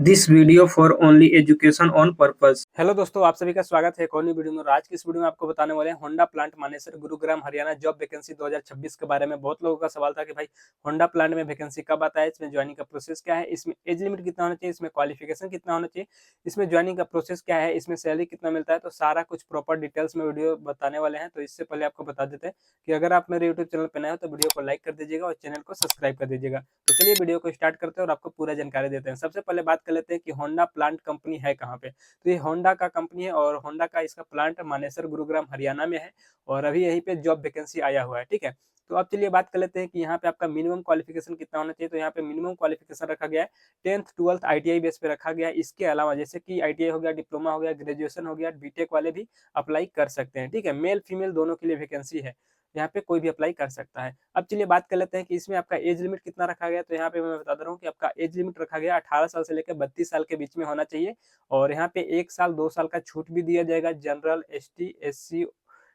This video for only education on purpose. Hello दोस्तों, आप सभी का स्वागत है एक और नई वीडियो में। और आज की इस वीडियो में आपको बताने वाले हैं Honda plant Manesar Gurugram Haryana job vacancy 2026 के बारे में। बहुत लोगों का सवाल था कि भाई होंडा प्लांट में वैकेंसी कब आता है, इसमें ज्वाइनिंग का प्रोसेस क्या है, इसमें एज लिमिट कितना होना चाहिए, इसमें क्वालिफिकेशन कितना होना चाहिए, इसमें ज्वाइनिंग का प्रोसेस क्या है, इसमें सैलरी कितना मिलता है। तो सारा कुछ प्रॉपर डिटेल्स में वीडियो बताने वाले हैं। तो इससे पहले आपको बता देते हैं कि अगर आप मेरे यूट्यूब चैनल पर नए हो तो वीडियो को लाइक कर दीजिएगा और चैनल को सब्सक्राइब कर दीजिएगा। तो चलिए वीडियो को स्टार्ट करते हैं और आपको पूरा जानकारी देते हैं। सबसे पहले बात कर लेते हैं कि होंडा प्लांट कंपनी है कहाँ पे। तो ये होंडा का कंपनी है और होंडा का इसका प्लांट मानेसर गुरुग्राम हरियाणा में है और अभी यहीं पे जॉब वैकेंसी आया हुआ है। ठीक है, तो अब चलिए बात कर लेते हैं कि यहाँ पे आपका मिनिमम क्वालिफिकेशन कितना होना चाहिए। तो यहाँ पे मिनिमम क्वालिफिकेशन रखा गया है 10th 12th आईटीआई बेस पे रखा गया है। इसके अलावा जैसे कि आईटीआई हो गया, डिप्लोमा हो गया, ग्रेजुएशन हो गया, बीटेक वाले भी अप्लाई कर सकते हैं। ठीक है, मेल फीमेल दोनों के लिए वैकेंसी है, यहाँ पे कोई भी अप्लाई कर सकता है। अब चलिए बात कर लेते हैं कि इसमें आपका एज लिमिट कितना रखा गया। तो यहाँ पे मैं बता दे रहा हूँ कि आपका एज लिमिट रखा गया 18 साल से लेकर 32 साल के बीच में होना चाहिए। और यहाँ पे 1 साल 2 साल का छूट भी दिया जाएगा जनरल, एसटी, एससी।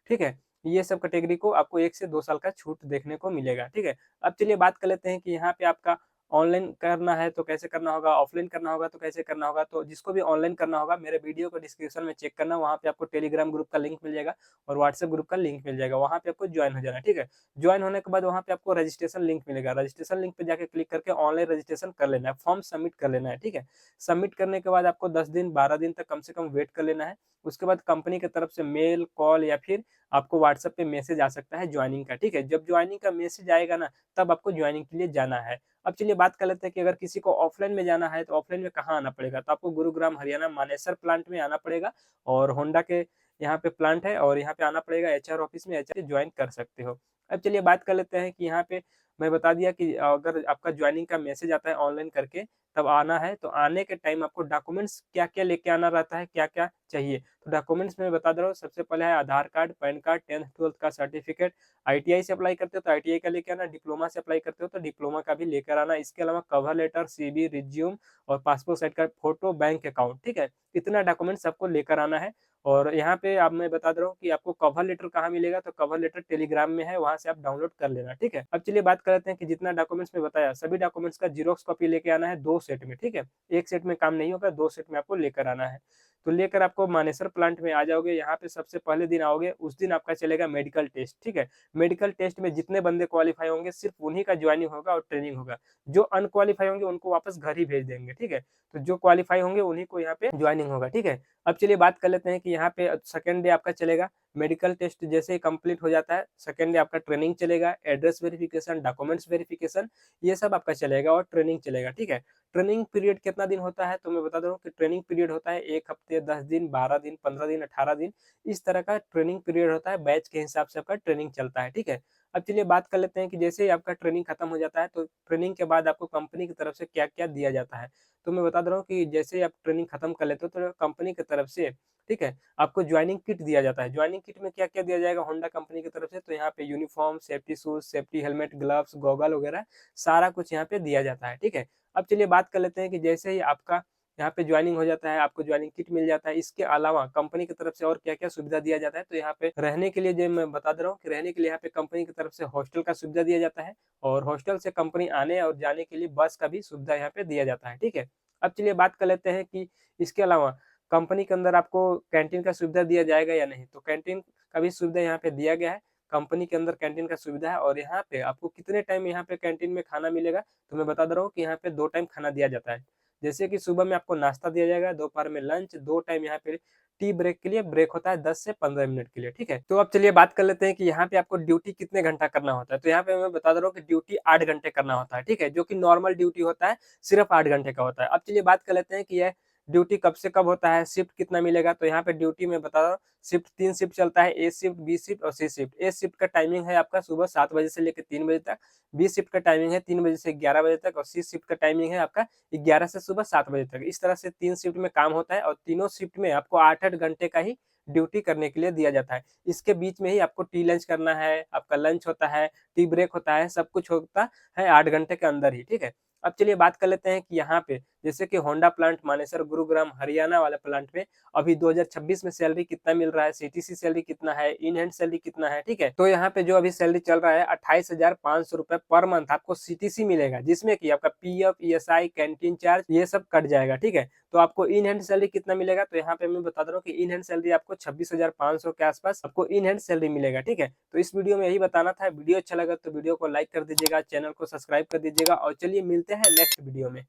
ठीक है, ये सब कैटेगरी को आपको 1 से 2 साल का छूट देखने को मिलेगा। ठीक है, अब चलिए बात कर लेते हैं कि यहाँ पे आपका ऑनलाइन करना है तो कैसे करना होगा, ऑफलाइन करना होगा तो कैसे करना होगा। तो जिसको भी ऑनलाइन करना होगा मेरे वीडियो को डिस्क्रिप्शन में चेक करना, वहाँ पे आपको टेलीग्राम ग्रुप का लिंक मिल जाएगा और व्हाट्सएप ग्रुप का लिंक मिल जाएगा, वहाँ पे आपको ज्वाइन हो जाना है। ठीक है, ज्वाइन होने के बाद वहाँ पे आपको रजिस्ट्रेशन लिंक मिलेगा, रजिस्ट्रेशन लिंक पे जाके क्लिक करके ऑनलाइन रजिस्ट्रेशन कर लेना है, फॉर्म सबमिट कर लेना है। ठीक है, सबमिट करने के बाद आपको 10 दिन 12 दिन तक कम से कम वेट कर लेना है। उसके बाद कंपनी की तरफ से मेल, कॉल या फिर आपको व्हाट्सएप पे मैसेज आ सकता है ज्वाइनिंग का। ठीक है, जब ज्वाइनिंग का मैसेज आएगा ना, तब आपको ज्वाइनिंग के लिए जाना है। अब चलिए बात कर लेते हैं कि अगर किसी को ऑफलाइन में जाना है तो ऑफलाइन में कहाँ आना पड़ेगा। तो आपको गुरुग्राम हरियाणा मानेसर प्लांट में आना पड़ेगा और होंडा के यहाँ पे प्लांट है और यहाँ पे आना पड़ेगा एचआर ऑफिस में, एचआर ज्वाइन कर सकते हो। अब चलिए बात कर लेते हैं कि यहाँ पे मैं बता दिया कि अगर आपका ज्वाइनिंग का मैसेज आता है ऑनलाइन करके तब आना है। तो आने के टाइम आपको डॉक्यूमेंट्स क्या-क्या लेके आना रहता है, क्या-क्या चाहिए। तो डॉक्यूमेंट्स में बता दे रहा हूँ, सबसे पहले है आधार card, pan card, 10th 12th का सर्टिफिकेट। आईटीआई से अप्लाई करते हो तो आईटीआई का लेके आना, डिप्लोमा से अप्लाई करते हो तो डिप्लोमा का भी लेकर आना। इसके अलावा कवर लेटर, सीवी, रिज्यूम और पासपोर्ट साइज का फोटो, बैंक अकाउंट। ठीक है, इतना डॉक्यूमेंट्स आपको लेकर आना है। और यहाँ पे अब मैं बता दे रहा हूँ कि आपको कवर लेटर कहाँ मिलेगा। तो कवर लेटर टेलीग्राम में है, वहाँ से आप डाउनलोड कर लेना। ठीक है, अब चलिए बात कर लेते हैं कि जितना डॉक्यूमेंट्स में बताया सभी डॉक्यूमेंट्स का जीरोक्स कॉपी लेके आना है 2 सेट में। ठीक है, 1 सेट में काम नहीं होगा, 2 सेट में आपको लेकर आना है। तो लेकर आपको मानेसर प्लांट में आ जाओगे। यहाँ पे सबसे पहले दिन आओगे, उस दिन आपका चलेगा मेडिकल टेस्ट। ठीक है, मेडिकल टेस्ट में जितने बंदे क्वालीफाई होंगे सिर्फ उन्हीं का ज्वाइनिंग होगा और ट्रेनिंग होगा। जो अनक्वालीफाई होंगे उनको वापस घर ही भेज देंगे। ठीक है, तो जो क्वालीफाई होंगे उन्हीं को यहाँ पे ज्वाइनिंग होगा। ठीक है, अब चलिए बात कर लेते हैं कि यहाँ पे सेकंड डे आपका चलेगा मेडिकल टेस्ट। जैसे ही कंप्लीट हो जाता है सेकंड डे आपका ट्रेनिंग चलेगा, एड्रेस वेरिफिकेशन, डॉक्यूमेंट्स वेरिफिकेशन, ये सब आपका चलेगा और ट्रेनिंग चलेगा। ठीक है, ट्रेनिंग पीरियड कितना दिन होता है तो मैं बता दे रहा हूँ कि ट्रेनिंग पीरियड होता है 1 हफ्ते, 10 दिन, 12 दिन, 15 दिन, 18 दिन, इस तरह का ट्रेनिंग पीरियड होता है। बैच के हिसाब से आपका ट्रेनिंग चलता है। ठीक है, अब चलिए बात कर लेते हैं कि जैसे ही आपका ट्रेनिंग खत्म हो जाता है तो ट्रेनिंग के बाद आपको कंपनी की तरफ से क्या-क्या दिया जाता है। तो मैं बता दे रहा हूँ कि जैसे ही आप ट्रेनिंग खत्म कर लेते हो तो कंपनी की तरफ से, ठीक है, आपको ज्वाइनिंग किट दिया जाता है। ज्वाइनिंग किट में क्या-क्या दिया जाएगा होंडा कंपनी की तरफ से, तो यहाँ पे uniform, safety shoes, safety helmet, gloves, goggle वगैरह सारा कुछ यहाँ पे दिया जाता है। ठीक है, अब चलिए बात कर लेते हैं कि जैसे ही आपका यहाँ पे ज्वाइनिंग हो जाता है, आपको ज्वाइनिंग किट मिल जाता है। इसके अलावा कंपनी की तरफ से और क्या-क्या सुविधा दिया जाता है। तो यहाँ पे रहने के लिए जो मैं बता दे रहा हूँ कि रहने के लिए यहाँ पे कंपनी की तरफ से हॉस्टल का सुविधा दिया जाता है और हॉस्टल से कंपनी आने और जाने के लिए बस का भी सुविधा यहाँ पे दिया जाता है। ठीक है, अब चलिए बात कर लेते हैं कि इसके अलावा कंपनी के अंदर आपको कैंटीन का सुविधा दिया जाएगा या नहीं। तो कैंटीन का भी सुविधा यहाँ पे दिया गया है। कंपनी के अंदर कैंटीन का सुविधा है और यहाँ पे आपको कितने टाइम यहाँ पे कैंटीन में खाना मिलेगा तो मैं बता दे रहा हूँ कि यहाँ पे 2 टाइम खाना दिया जाता है। जैसे कि सुबह में आपको नाश्ता दिया जाएगा, दोपहर में लंच, 2 टाइम यहाँ पे टी ब्रेक के लिए ब्रेक होता है 10 से 15 मिनट के लिए। ठीक है, तो अब चलिए बात कर लेते हैं कि यहाँ पे आपको ड्यूटी कितने घंटा करना होता है। तो यहाँ पे मैं बता दे रहा हूँ कि ड्यूटी 8 घंटे करना होता है। ठीक है, जो कि नॉर्मल ड्यूटी होता है सिर्फ 8 घंटे का होता है। अब चलिए बात कर लेते हैं कि यह ड्यूटी कब से कब होता है, शिफ्ट कितना मिलेगा। तो यहाँ पे ड्यूटी में बता रहा हूँ शिफ्ट 3 शिफ्ट चलता है, ए शिफ्ट, बी शिफ्ट और सी शिफ्ट। ए शिफ्ट का टाइमिंग है आपका सुबह 7 बजे से लेकर 3 बजे तक, बी शिफ्ट का टाइमिंग है 3 बजे से 11 बजे तक और सी शिफ्ट का टाइमिंग है आपका 11 से सुबह 7 बजे तक। इस तरह से 3 शिफ्ट में काम होता है और तीनों शिफ्ट में आपको 8-8 घंटे का ही ड्यूटी करने के लिए दिया जाता है। इसके बीच में ही आपको टी लंच करना है, आपका लंच होता है, टी ब्रेक होता है, सब कुछ होता है 8 घंटे के अंदर ही। ठीक है, अब चलिए बात कर लेते हैं कि यहाँ पे जैसे कि होंडा प्लांट मानेसर गुरुग्राम हरियाणा वाले प्लांट में अभी 2026 में सैलरी कितना मिल रहा है, सीटीसी सैलरी कितना है, इन हैंड सैलरी कितना है, ठीक है। तो यहाँ पे जो अभी सैलरी चल रहा है 28,500 रुपए पर मंथ आपको सीटीसी मिलेगा, जिसमें कि आपका पीएफ, ईएसआई, कैंटीन चार्ज ये सब कट जाएगा, ठीक है। तो आपको इन हैंड सैलरी कितना मिलेगा, तो यहाँ पे मैं बता दे रहा हूँ कि इन हैंड सैलरी आपको 26,500 के आसपास आपको इन हैंड सैलरी मिलेगा, ठीक है। तो इस वीडियो में यही बताना था। वीडियो अच्छा लगा तो वीडियो को लाइक कर दीजिएगा, चैनल को सब्सक्राइब कर दीजिएगा और चलिए मिलते हैं नेक्स्ट वीडियो में।